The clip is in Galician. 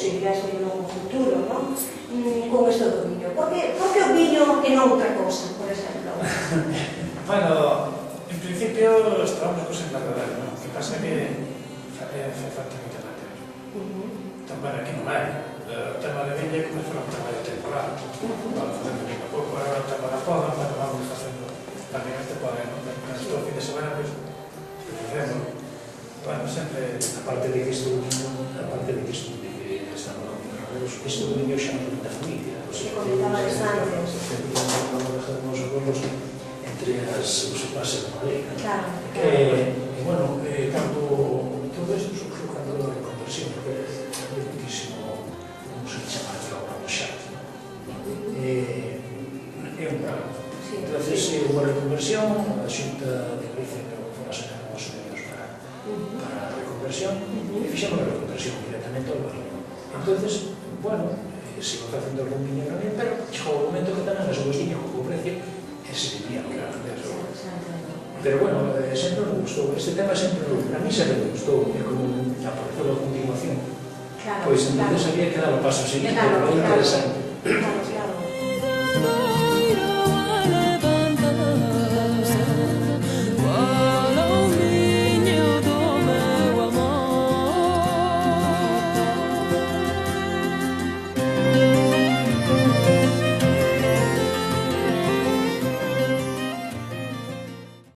posibilidades no futuro, non? Con isto do viño. Por que o viño e non outra cosa, por exemplo? Bueno, en principio estábamos cosas en la verdad, ¿no? Lo que pasa es que hace falta mucha materia. Entón, bueno, aquí non hai. O tema de viña é como se fora un traballo temporal. Vamos facendo poco a pouco, agora o tema da poda, bueno, vamos facendo tamén este poda, ¿no? Estou fin de semana, pues, facemos. Bueno, sempre... Aparte de que isto de que estamos isto do viño xa non da familia. Comentabas antes. Os abuelos entre os pais e a madre. Claro. E, bueno, cando todo isto surgiu cando a conversión, porque é muitísimo, como se chama, a obra do xat. É un prago. Entonces, unha reconversión, a Xunta de Galicia foi a sacar os medios para a reconversión, e fixemos a reconversión directamente ao viño. Entonces, bueno, sigo facendo algún viño tamén, pero chegou o momento que tamén as uvas tiñan pouco precio e se vendían claro. Pero bueno, sempre me gustou, este tema sempre, a mí sempre me gustou, e como apareceu a continuación, pois entonces había que dar o paso seguinte, pero é interesante.